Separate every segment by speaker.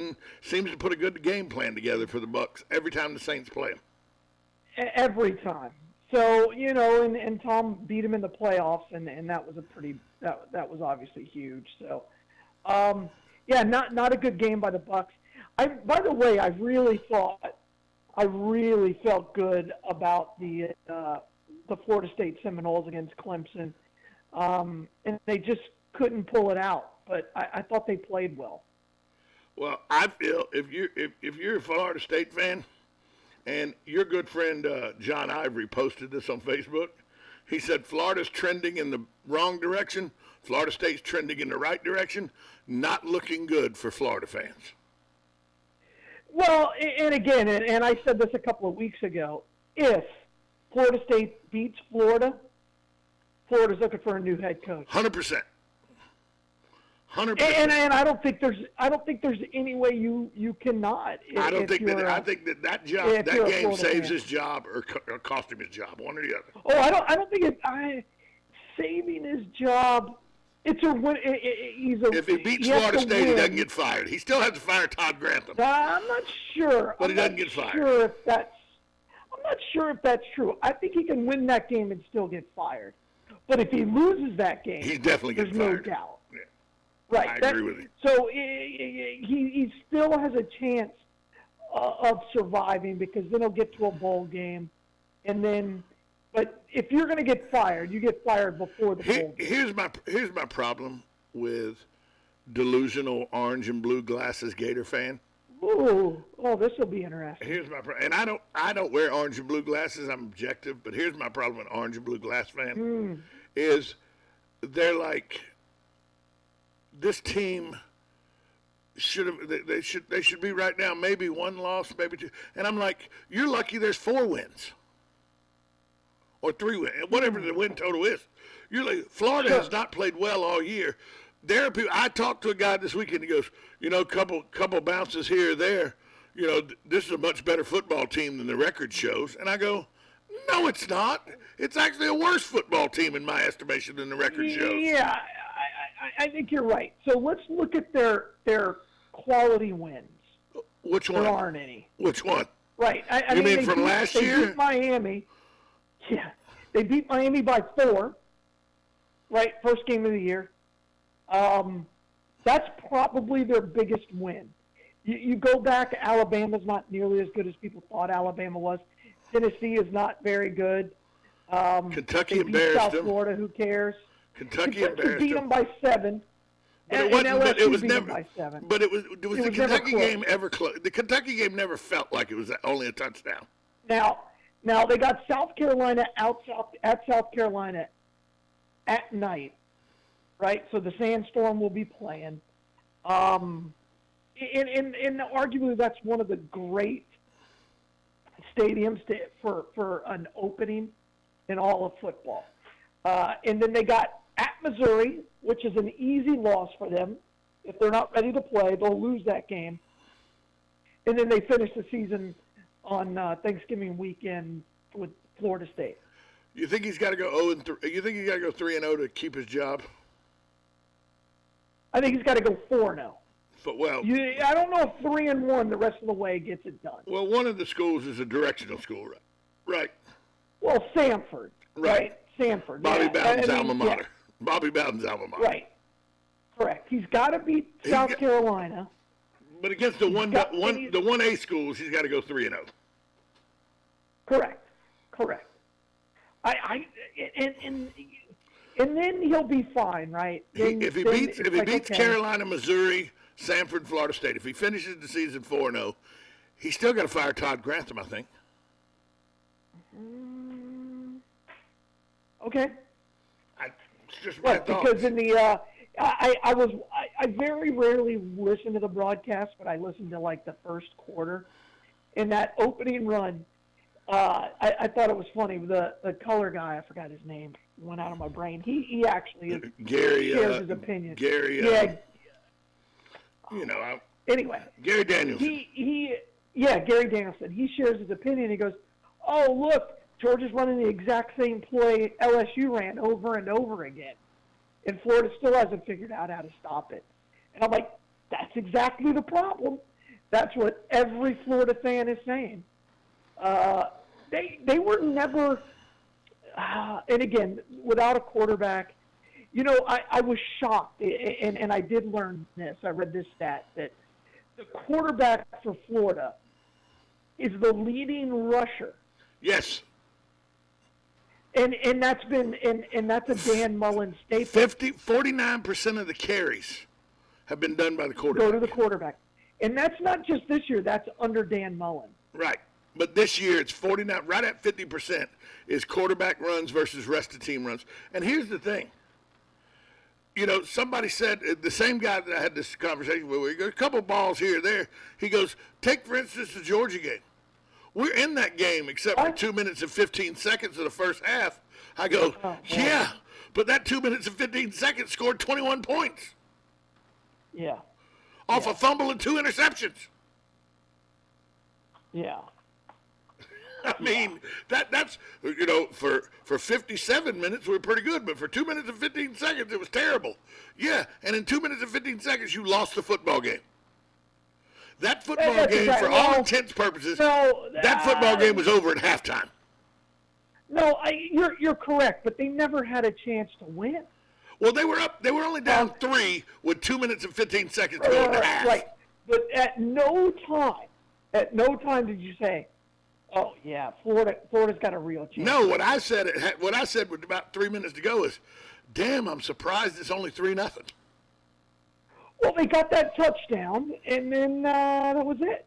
Speaker 1: Payton seems to put a good game plan together for the Bucs every time the Saints play him.
Speaker 2: Every time. So, and Tom beat him in the playoffs, and that was that was obviously huge. So, not a good game by the Bucs. By the way, I really felt good about the Florida State Seminoles against Clemson, and they just couldn't pull it out. But I thought they played well.
Speaker 1: Well, I feel if you're a Florida State fan, and your good friend John Ivory posted this on Facebook, he said Florida's trending in the wrong direction, Florida State's trending in the right direction, not looking good for Florida fans.
Speaker 2: Well, and again, and I said this a couple of weeks ago, if Florida State beats Florida, Florida's looking for a new head coach.
Speaker 1: 100%. 100%.
Speaker 2: And I don't think there's any way you cannot.
Speaker 1: I think that game saves his job or cost him his job, one or the other.
Speaker 2: Oh, I don't think saving his job. It's a win.
Speaker 1: If he beats Florida State, he doesn't get fired. He still has to fire Todd Grantham.
Speaker 2: I'm not sure.
Speaker 1: But he doesn't get fired.
Speaker 2: I'm not sure if that's true. I think he can win that game and still get fired. But if he loses that game,
Speaker 1: he definitely gets fired.
Speaker 2: There's no doubt.
Speaker 1: Yeah.
Speaker 2: Right.
Speaker 1: I agree with you.
Speaker 2: So he still has a chance of surviving because then he'll get to a bowl game, and then. But if you're going to get fired, you get fired before the bowl game.
Speaker 1: Here's my problem with delusional orange and blue glasses Gator fan.
Speaker 2: Oh, this will be interesting.
Speaker 1: Here's my problem, and I don't wear orange and blue glasses. I'm objective, but here's my problem with orange and blue glass fan is they're like, this team they should be right now maybe one loss, maybe two, and I'm like, you're lucky there's 4 wins. Or 3 wins, whatever the win total is. Florida has not played well all year. There are people. I talked to a guy this weekend. He goes, couple bounces here or there. This is a much better football team than the record shows. And I go, no, it's not. It's actually a worse football team in my estimation than the record shows.
Speaker 2: Yeah, I think you're right. So let's look at their quality wins.
Speaker 1: Which one?
Speaker 2: There aren't any.
Speaker 1: Which one?
Speaker 2: Right.
Speaker 1: You mean from last year?
Speaker 2: They beat Miami. Yeah, they beat Miami by 4, right? First game of the year. That's probably their biggest win. You go back, Alabama's not nearly as good as people thought Alabama was. Tennessee is not very good.
Speaker 1: Kentucky embarrassed
Speaker 2: South
Speaker 1: them.
Speaker 2: Florida, who cares?
Speaker 1: Kentucky embarrassed
Speaker 2: beat them by 7.
Speaker 1: But it was never by 7. But was the Kentucky game ever close? The Kentucky game never felt like it was only a touchdown.
Speaker 2: Now they got South Carolina at South Carolina at night, right? So the Sandstorm will be playing. And arguably that's one of the great stadiums for an opening in all of football. And then they got at Missouri, which is an easy loss for them. If they're not ready to play, they'll lose that game. And then they finish the season on Thanksgiving weekend with Florida State.
Speaker 1: You think he's got to go 0-3? You think he's got to go 3-0 to keep his job?
Speaker 2: I think he's got to go 4-0.
Speaker 1: But
Speaker 2: I don't know if 3-1 the rest of the way gets it done.
Speaker 1: Well, one of the schools is a directional school, right?
Speaker 2: Well, Samford, right? Samford.
Speaker 1: Bobby Bowden's alma mater. Yeah. Bobby Bowden's alma mater.
Speaker 2: Right. Correct. He's got to beat South Carolina.
Speaker 1: But against the 1A schools, he's got to go 3-0.
Speaker 2: Correct. And then he'll be fine, right?
Speaker 1: If he beats Carolina, Missouri, Samford, Florida State, if he finishes the season 4-0, he's still got to fire Todd Grantham, I think.
Speaker 2: Okay.
Speaker 1: It's just my thoughts.
Speaker 2: Because in the I very rarely listen to the broadcast, but I listened to like the first quarter. In that opening run, I thought it was funny. The color guy, I forgot his name, went out of my brain. He actually shares his opinion.
Speaker 1: Gary.
Speaker 2: Anyway,
Speaker 1: Gary Danielson.
Speaker 2: Gary Danielson. He shares his opinion. He goes, "Oh, look, Georgia's running the exact same play LSU ran over and over again, and Florida still hasn't figured out how to stop it." And I'm like, that's exactly the problem. That's what every Florida fan is saying. They were never, and again, without a quarterback, I was shocked, and I did learn this. I read this stat that the quarterback for Florida is the leading rusher.
Speaker 1: Yes.
Speaker 2: And that's been and that's a Dan Mullen statement.
Speaker 1: 49% of the carries have been done by the quarterback.
Speaker 2: Go to the quarterback. And that's not just this year, that's under Dan Mullen.
Speaker 1: Right. But this year it's 49, right at 50% is quarterback runs versus rest of team runs. And here's the thing. Somebody said, the same guy that I had this conversation with, he goes, a couple balls here or there. He goes, take, for instance, the Georgia game. We're in that game except for 2 minutes and 15 seconds of the first half. I go, yeah, but that 2 minutes and 15 seconds scored 21 points.
Speaker 2: Yeah.
Speaker 1: Off a fumble and 2 interceptions.
Speaker 2: Yeah.
Speaker 1: I mean, that's, for 57 minutes, we were pretty good, but for 2 minutes and 15 seconds, it was terrible. Yeah, and in 2 minutes and 15 seconds, you lost the football game. That football game, for all intents and purposes, that football game was over at halftime.
Speaker 2: No, you're correct, but they never had a chance to win.
Speaker 1: Well, they were up. They were only down 3 with 2 minutes and 15 seconds to go into half.
Speaker 2: Right, but at no time did you say, "Oh yeah, Florida's got a real chance."
Speaker 1: No, what I said with about 3 minutes to go is, "Damn, I'm surprised it's only 3-0."
Speaker 2: Well, they got that touchdown, and then that was it.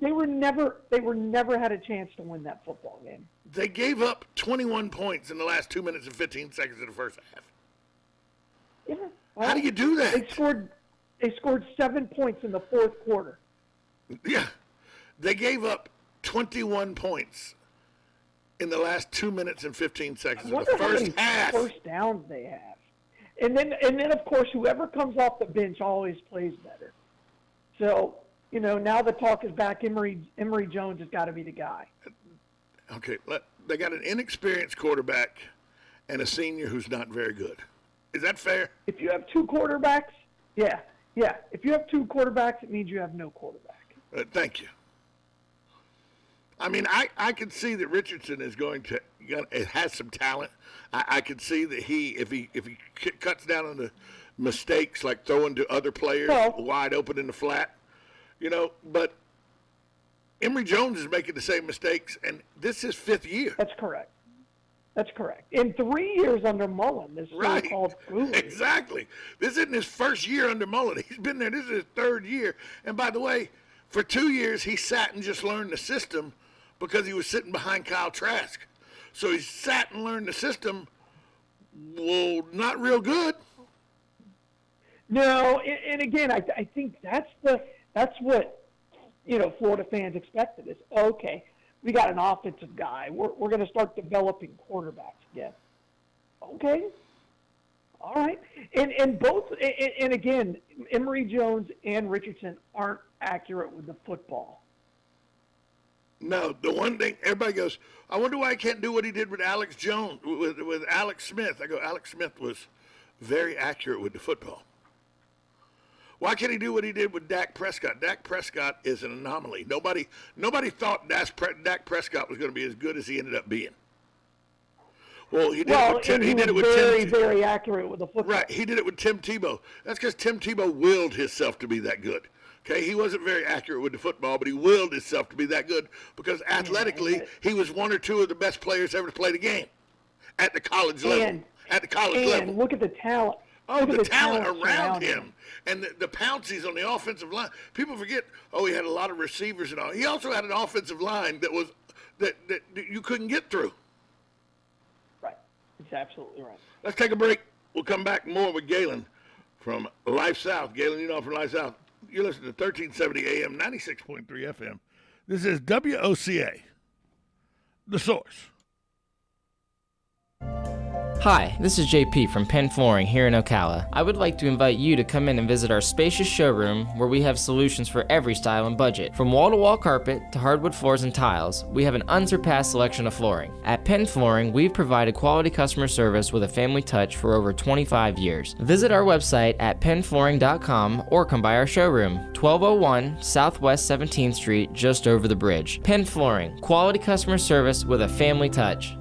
Speaker 2: They were never had a chance to win that football game.
Speaker 1: They gave up 21 points in the last 2 minutes and 15 seconds of the first half.
Speaker 2: Yeah. Well,
Speaker 1: how do you do that?
Speaker 2: They scored 7 points in the fourth quarter.
Speaker 1: Yeah, they gave up 21 points in the last 2 minutes and 15 seconds of the first half.
Speaker 2: First downs they have. And then of course whoever comes off the bench always plays better. So, now the talk is back. Emory Jones has got to be the guy.
Speaker 1: Okay, they got an inexperienced quarterback and a senior who's not very good. Is that fair?
Speaker 2: If you have two quarterbacks, yeah. If you have two quarterbacks, it means you have no quarterback.
Speaker 1: Thank you. I mean, I can see that Richardson is it has some talent. I can see that if he cuts down on the mistakes like throwing to other players wide open in the flat, but Emory Jones is making the same mistakes, and this is 5th year.
Speaker 2: That's correct. In 3 years under Mullen, this so-called guru.
Speaker 1: Exactly. This isn't his first year under Mullen. He's been there. This is his 3rd year. And by the way, for 2 years, he sat and just learned the system because he was sitting behind Kyle Trask. So he sat and learned the system. Well, not real good.
Speaker 2: No, and again, I think that's what Florida fans expected is, okay, we got an offensive guy. We're going to start developing quarterbacks again. Okay. All right. And both, and again, Emory Jones and Richardson aren't accurate with the football.
Speaker 1: No, the one thing everybody goes, I wonder why I can't do what he did with Alex Jones, with Alex Smith. I go, Alex Smith was very accurate with the football. Why can't he do what he did with Dak Prescott? Dak Prescott is an anomaly. Nobody thought Dak Prescott was going to be as good as he ended up being. Well, he did it with Tim.
Speaker 2: Very accurate with the football.
Speaker 1: Right, he did it with Tim Tebow. That's because Tim Tebow willed himself to be that good. Okay, he wasn't very accurate with the football, but he willed himself to be that good because athletically, he was one or two of the best players ever to play the game at the college level.
Speaker 2: And look at the talent.
Speaker 1: Oh, the talent around him. And the pouncies on the offensive line. People forget, he had a lot of receivers and all. He also had an offensive line that you couldn't get through.
Speaker 2: Right. It's absolutely right.
Speaker 1: Let's take a break. We'll come back more with Galen from Life South. Galen, from Life South. You're listening to 1370 AM, 96.3 FM. This is WOCA, The Source.
Speaker 3: Hi, this is JP from Penn Flooring here in Ocala. I would like to invite you to come in and visit our spacious showroom where we have solutions for every style and budget. From wall-to-wall carpet to hardwood floors and tiles, we have an unsurpassed selection of flooring. At Penn Flooring, we've provided quality customer service with a family touch for over 25 years. Visit our website at pennflooring.com or come by our showroom, 1201 Southwest 17th Street, just over the bridge. Penn Flooring, quality customer service with a family touch.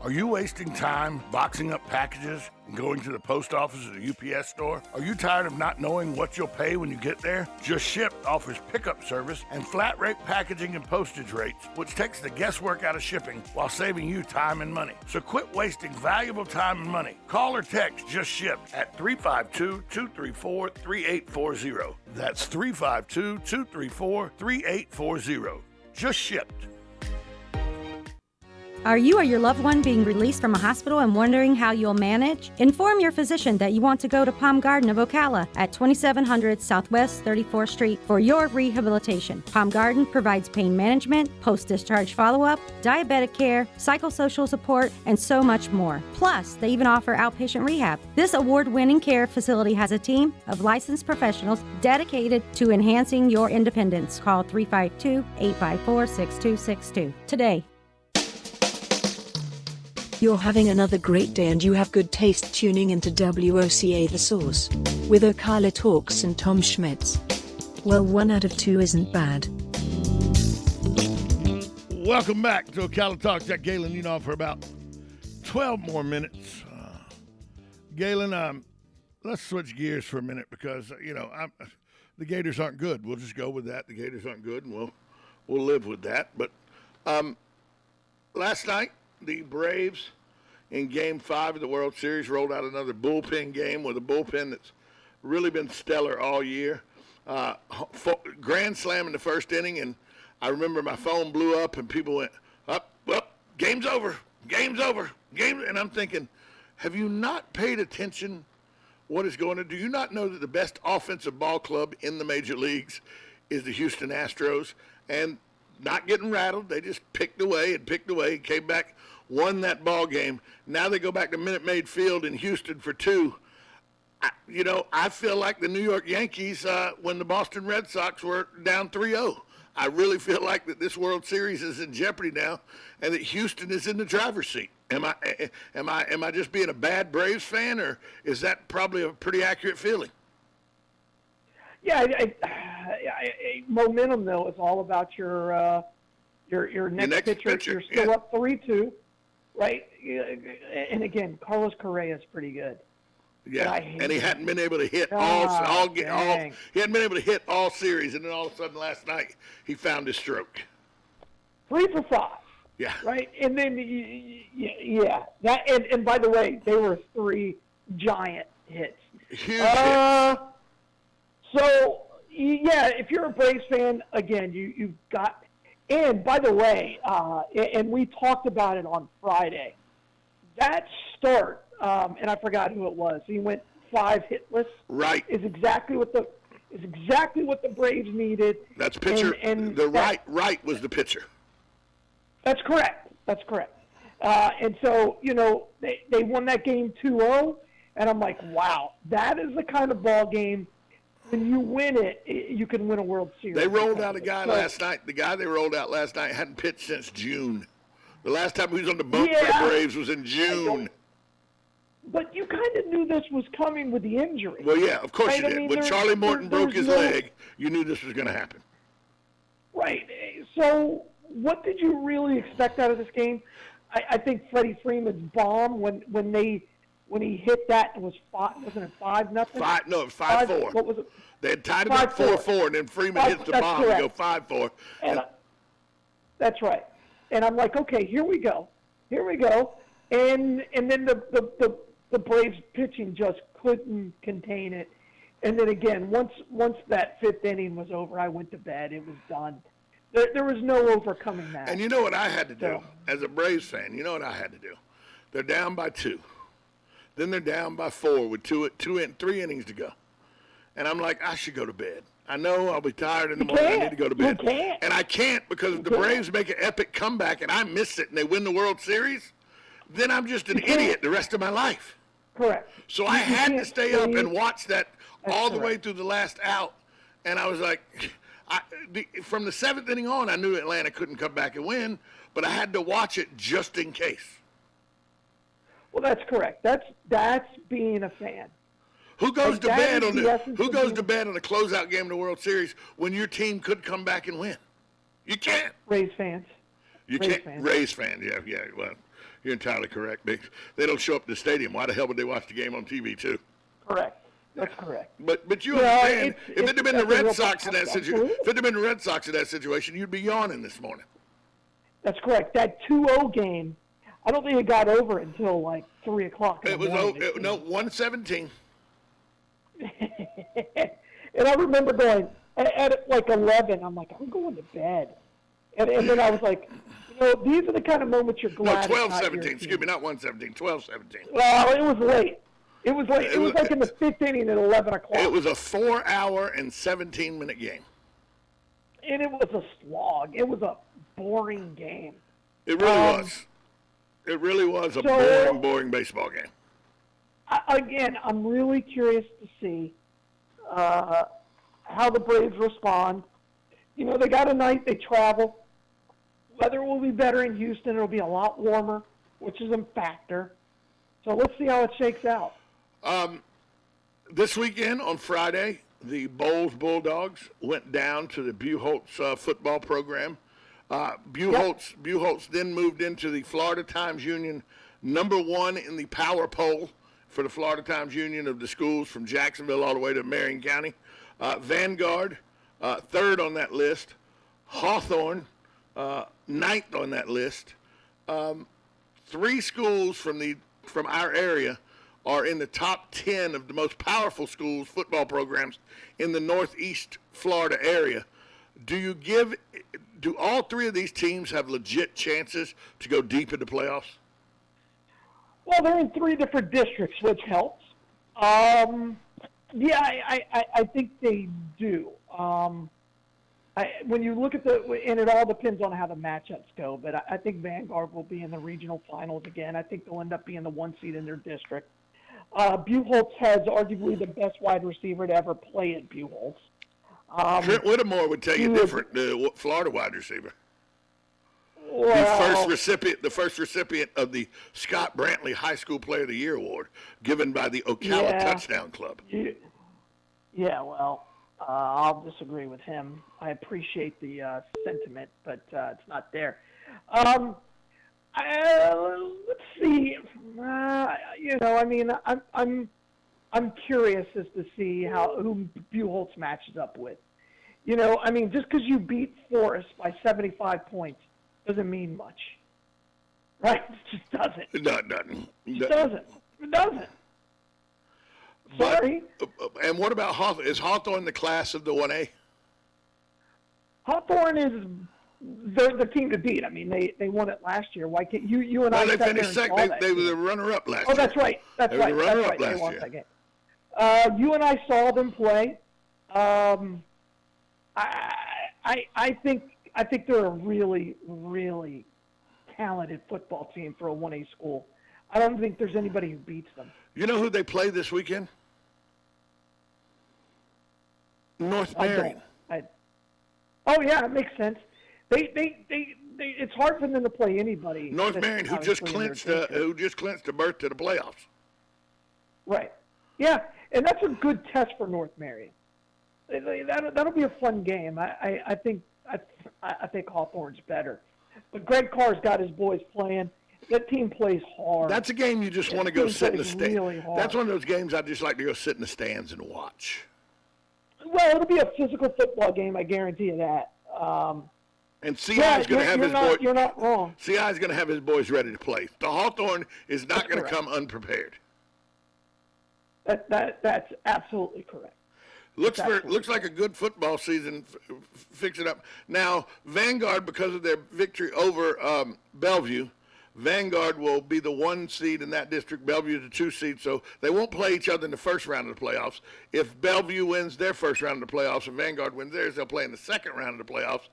Speaker 1: Are you wasting time boxing up packages and going to the post office or the UPS store? Are you tired of not knowing what you'll pay when you get there? Just Ship offers pickup service and flat rate packaging and postage rates, which takes the guesswork out of shipping while saving you time and money. So quit wasting valuable time and money. Call or text Just Ship at 352-234-3840. That's 352-234-3840. Just Shipped.
Speaker 4: Are you or your loved one being released from a hospital and wondering how you'll manage? Inform your physician that you want to go to Palm Garden of Ocala at 2700 Southwest 34th Street for your rehabilitation. Palm Garden provides pain management, post-discharge follow-up, diabetic care, psychosocial support, and so much more. Plus, they even offer outpatient rehab. This award-winning care facility has a team of licensed professionals dedicated to enhancing your independence. Call 352-854-6262 today.
Speaker 5: You're having another great day and you have good taste tuning into WOCA The Source with Ocala Talks and Tom Schmitz. Well, 1 out of 2 isn't bad.
Speaker 1: Welcome back to Ocala Talks. Jack Galen, you know, for about 12 more minutes. Galen, let's switch gears for a minute because, the Gators aren't good. We'll just go with that. The Gators aren't good, and we'll live with that. But last night, the Braves in Game 5 of the World Series rolled out another bullpen game with a bullpen that's really been stellar all year. Grand slam in the first inning, and I remember my phone blew up and people went, up, game's over, and I'm thinking, have you not paid attention what is going on? Do you not know that the best offensive ball club in the major leagues is the Houston Astros? And not getting rattled, they just picked away, came back, won that ball game. Now they go back to Minute Maid Field in Houston for 2. I feel like the New York Yankees when the Boston Red Sox were down 3-0. I really feel like that this World Series is in jeopardy now, and that Houston is in the driver's seat. Am I just being a bad Braves fan, or is that probably a pretty accurate feeling?
Speaker 2: Yeah, momentum though is all about your next pitcher. You're still up 3-2, right? And again, Carlos Correa is pretty good.
Speaker 1: Yeah, and he hadn't been able to hit he hadn't been able to hit all series, and then all of a sudden last night he found his stroke.
Speaker 2: 3 for 5.
Speaker 1: Yeah. Right,
Speaker 2: and then that and by the way, they were 3 giant hits.
Speaker 1: Huge hits.
Speaker 2: So, if you're a Braves fan, again, you've got – and by the way, and we talked about it on Friday, that start, and I forgot who it was. He went 5 hitless.
Speaker 1: Right.
Speaker 2: Is exactly what the Braves needed.
Speaker 1: That's pitcher. And Wright was the pitcher.
Speaker 2: That's correct. And so, they won that game 2-0, and I'm like, wow, that is the kind of ball game – when you win it, you can win a World Series.
Speaker 1: They rolled out a guy last night. The guy they rolled out last night hadn't pitched since June. The last time he was on the bump for the Braves was in June.
Speaker 2: But you kind of knew this was coming with the injury.
Speaker 1: Well, yeah, of course you did. When Charlie Morton broke his leg, you knew this was going to happen.
Speaker 2: Right. So what did you really expect out of this game? I think Freddie Freeman's bomb when he hit that, it was 5. Wasn't it 5-0?
Speaker 1: 5-4.
Speaker 2: What was it?
Speaker 1: They had tied it up 4-4, and then Freeman hits the bomb and go 5-4.
Speaker 2: That's right. And I'm like, okay, here we go. And then the Braves pitching just couldn't contain it. And then again, once that 5th inning was over, I went to bed. It was done. There was no overcoming that.
Speaker 1: And you know what I had to do as a Braves fan? You know what I had to do? They're down by 2. Then they're down by 4 with 3 innings to go. and I'm like, I should go to bed. I know I'll be tired in the
Speaker 2: You
Speaker 1: morning. I
Speaker 2: can't.
Speaker 1: need to go to
Speaker 2: You
Speaker 1: bed.
Speaker 2: can't.
Speaker 1: And I can't because if the
Speaker 2: can't.
Speaker 1: Braves make an epic comeback and I miss it and they win the World Series, then I'm just an
Speaker 2: can't.
Speaker 1: idiot the rest of my life.
Speaker 2: Correct.
Speaker 1: So I
Speaker 2: You
Speaker 1: had to
Speaker 2: can't
Speaker 1: stay up
Speaker 2: stay-
Speaker 1: and watch that all the way
Speaker 2: correct.
Speaker 1: through the last out. And I was like, from the seventh inning on, I knew Atlanta couldn't come back and win, but I had to watch it just in case.
Speaker 2: Well, that's correct. That's being a fan.
Speaker 1: Who goes
Speaker 2: Like,
Speaker 1: to
Speaker 2: that
Speaker 1: bed
Speaker 2: is
Speaker 1: on
Speaker 2: the
Speaker 1: the
Speaker 2: essence
Speaker 1: Who
Speaker 2: of
Speaker 1: goes
Speaker 2: being-
Speaker 1: to bed on a closeout game of the World Series when your team could come back and win? You can't.
Speaker 2: Rays fans.
Speaker 1: You
Speaker 2: Rays
Speaker 1: can't.
Speaker 2: fans.
Speaker 1: Rays fans, yeah. Well, you're entirely correct. They don't show up to the stadium. Why the hell would they watch the game on TV too?
Speaker 2: Correct. That's correct.
Speaker 1: But you
Speaker 2: Well,
Speaker 1: understand, if it had been the
Speaker 2: that's a
Speaker 1: Red
Speaker 2: real
Speaker 1: Sox in that situation,
Speaker 2: absolutely.
Speaker 1: if it had been the Red Sox in that situation, you'd be yawning this morning.
Speaker 2: That's correct. That 2-0 game, I don't think it got over until like 3 o'clock.
Speaker 1: It was 117.
Speaker 2: And I remember going at like 11. I'm like, I'm going to bed, and then I was like, these are the kind of moments you're
Speaker 1: No,
Speaker 2: glad.
Speaker 1: 12-17. Excuse me, not 117. 12-17.
Speaker 2: Well, it was late. It was late. It was like in the fifth inning at 11 o'clock.
Speaker 1: It was a 4-hour and 17-minute game.
Speaker 2: And it was a slog. It was a boring game.
Speaker 1: It really was. It really was a boring baseball game.
Speaker 2: Again, I'm really curious to see how the Braves respond. They got a night. They travel. Weather will be better in Houston. It'll be a lot warmer, which is a factor. So let's see how it shakes out.
Speaker 1: This weekend on Friday, the Bowles Bulldogs went down to the Buchholz football program. Buchholz then moved into the Florida Times Union #1 in the power poll for the Florida Times Union of the schools from Jacksonville all the way to Marion County. Vanguard, 3rd on that list. Hawthorne, 9th on that list. 3 schools from our area are in the top 10 of the most powerful schools, football programs in the Northeast Florida area. Do all 3 of these teams have legit chances to go deep into playoffs?
Speaker 2: Well, they're in 3 different districts, which helps. I think they do. When you look at and it all depends on how the matchups go, but I think Vanguard will be in the regional finals again. I think they'll end up being the 1 seed in their district. Buchholz has arguably the best wide receiver to ever play at Buchholz.
Speaker 1: Trent Whittemore would tell you different, the Florida wide receiver.
Speaker 2: Well,
Speaker 1: The first recipient of the Scott Brantley High School Player of the Year award, given by the Ocala Touchdown Club.
Speaker 2: I'll disagree with him. I appreciate the sentiment, but it's not there. Let's see. I'm curious as to see who Buchholz matches up with. Just because you beat Forest by 75 points doesn't mean much, right? It just doesn't.
Speaker 1: No, it doesn't.
Speaker 2: It doesn't. Sorry.
Speaker 1: And what about Hawthorne? Is Hawthorne the class of the 1A?
Speaker 2: Hawthorne is the team to beat. I mean, they won it last year. Why can't you and I?
Speaker 1: They
Speaker 2: sat there
Speaker 1: finished
Speaker 2: and
Speaker 1: second.
Speaker 2: saw that
Speaker 1: They were
Speaker 2: game.
Speaker 1: the runner-up last year.
Speaker 2: Oh, that's right.
Speaker 1: They were the runner-up
Speaker 2: They
Speaker 1: last
Speaker 2: won
Speaker 1: year.
Speaker 2: that game. You and I saw them play. I think they're a really, really talented football team for a 1A school. I don't think there's anybody who beats them.
Speaker 1: You know who they play this weekend? North Marion.
Speaker 2: Oh yeah, it makes sense. It's hard for them to play anybody.
Speaker 1: North
Speaker 2: that's
Speaker 1: Marion, who
Speaker 2: obviously
Speaker 1: just
Speaker 2: in their
Speaker 1: clinched a berth to the playoffs.
Speaker 2: Right. Yeah, and that's a good test for North Marion. That'll be a fun game. I think Hawthorne's better, but Greg Carr's got his boys playing. That team plays hard.
Speaker 1: That's a game you just want to go sit in the stands.
Speaker 2: Really hard.
Speaker 1: That's one of those games I just like to go sit in the stands and watch.
Speaker 2: Well, it'll be a physical football game. I guarantee you that.
Speaker 1: And CI's going to have his boys.
Speaker 2: You're not wrong.
Speaker 1: CI's going to have his boys ready to play. The Hawthorne is not going to
Speaker 2: correct.
Speaker 1: come unprepared.
Speaker 2: That's absolutely correct.
Speaker 1: Looks like a good football season. Fix it up now. Vanguard, because of their victory over Bellevue, Vanguard will be the 1 seed in that district, Bellevue the 2 seed, so they won't play each other in the first round of the playoffs. If Bellevue wins their first round of the playoffs and Vanguard wins theirs, they'll play in the second round of the playoffs.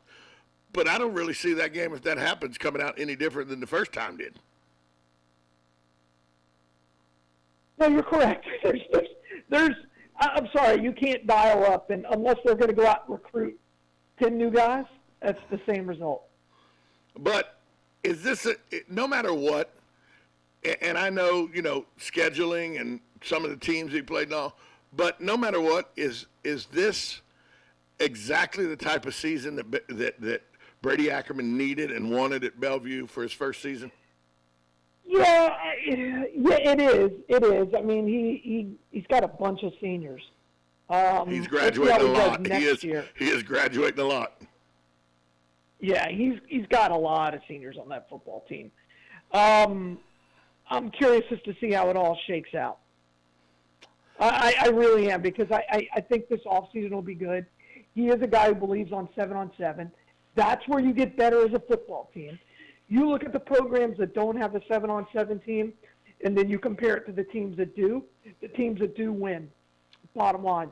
Speaker 1: But I don't really see that game, if that happens, coming out any different than the first time did.
Speaker 2: No, you're correct. I'm sorry, you can't dial up, and unless they're going to go out and recruit 10 new guys, that's the same result.
Speaker 1: But is this, no matter what, and I know, scheduling and some of the teams he played and all, but no matter what, is this exactly the type of season that Brady Ackerman needed and wanted at Bellevue for his first season?
Speaker 2: Yeah, it is. It is. I me's got a bunch of seniors.
Speaker 1: He's graduating a lot.
Speaker 2: Year.
Speaker 1: He is graduating a lot.
Speaker 2: Yeah, he's got a lot of seniors on that football team. I'm curious as to see how it all shakes out. I really am, because I think this offseason will be good. He is a guy who believes on 7-on-7. That's where you get better as a football team. You look at the programs that don't have a 7-on-7 team, and then you compare it to the teams that do. The teams that do win, bottom line.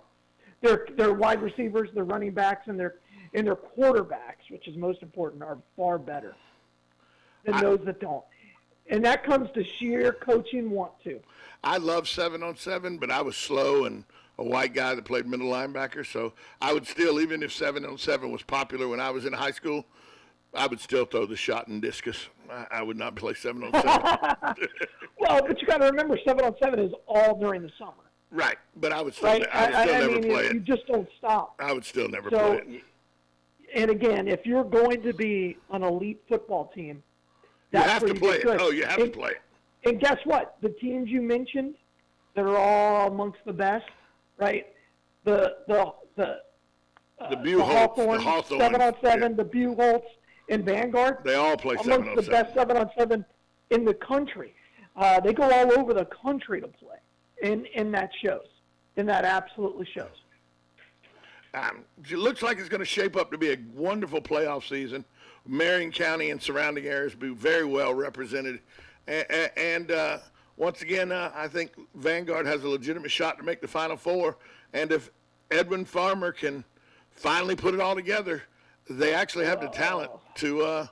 Speaker 2: Their wide receivers, their running backs, and their quarterbacks, which is most important, are far better than those that don't. And that comes to sheer coaching want to.
Speaker 1: I love 7-on-7, but I was slow and a white guy that played middle linebacker, so I would still, even if 7-on-7 was popular when I was in high school, I would still throw the shot and discus. I would not play 7-on-7.
Speaker 2: Well, but you got to remember, 7-on-7 is all during the summer.
Speaker 1: Right, but I would still,
Speaker 2: right?
Speaker 1: Never play it.
Speaker 2: You just don't stop.
Speaker 1: I would still never play it.
Speaker 2: And again, if you're going to be an elite football team,
Speaker 1: you have to play it. Oh, you have to play it.
Speaker 2: And guess what? The teams you mentioned that are all amongst the best, right? The
Speaker 1: Buchholz, the Hawthorne,
Speaker 2: 7-on-7, the Buchholz, and Vanguard.
Speaker 1: They all play 7-on-7.
Speaker 2: Amongst the best 7-on-7 in the country. They go all over the country to play, and that shows. And that absolutely shows.
Speaker 1: It looks like it's going to shape up to be a wonderful playoff season. Marion County and surrounding areas will be very well represented. And once again, I think Vanguard has a legitimate shot to make the Final Four. And if Edwin Farmer can finally put it all together, they actually have the talent to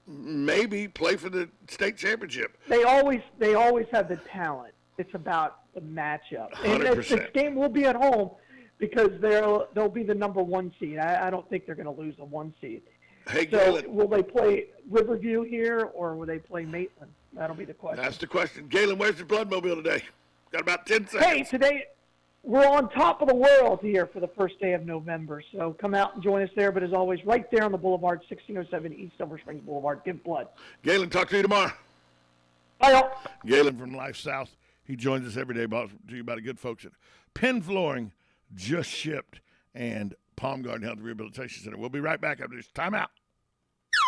Speaker 1: maybe play for the state championship.
Speaker 2: They always have the talent. It's about the matchup.
Speaker 1: 100%.
Speaker 2: And this game will be at home because they'll be the number 1 seed. I don't think they're going to lose the 1 seed.
Speaker 1: Hey,
Speaker 2: so
Speaker 1: Galen,
Speaker 2: will they play Riverview here, or will they play Maitland? That'll be the question.
Speaker 1: That's the question. Galen, where's the Bloodmobile today? Got about 10 seconds.
Speaker 2: Hey, today we're on top of the world here for the first day of November. So come out and join us there. But as always, right there on the boulevard, 1607 East Silver Springs Boulevard. Give blood.
Speaker 1: Galen, talk to you tomorrow.
Speaker 2: Bye, all.
Speaker 1: Galen from Life South. He joins us every day, to you about the good folks at Penn Flooring, just shipped, and Palm Garden Health Rehabilitation Center. We'll be right back after this timeout.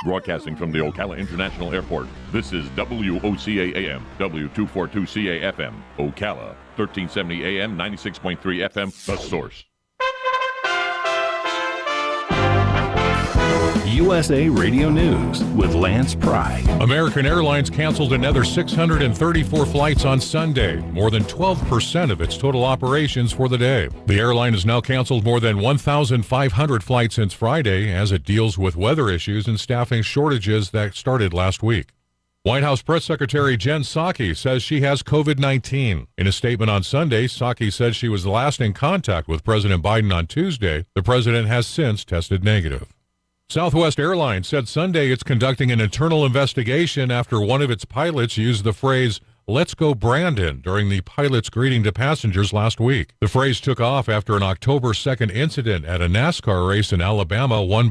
Speaker 6: Broadcasting from the Ocala International Airport, this is WOCA AM, W242CA FM, Ocala, 1370 AM, 96.3 FM, The Source.
Speaker 7: USA Radio News with Lance Pry.
Speaker 8: American Airlines canceled another 634 flights on Sunday, more than 12% of its total operations for the day. The airline has now canceled more than 1,500 flights since Friday as it deals with weather issues and staffing shortages that started last week. White House Press Secretary Jen Psaki says she has COVID-19. In a statement on Sunday, Psaki said she was last in contact with President Biden on Tuesday. The president has since tested negative. Southwest Airlines said Sunday it's conducting an internal investigation after one of its pilots used the phrase, "Let's go Brandon," during the pilot's greeting to passengers last week. The phrase took off after an October 2nd incident at a NASCAR race in Alabama won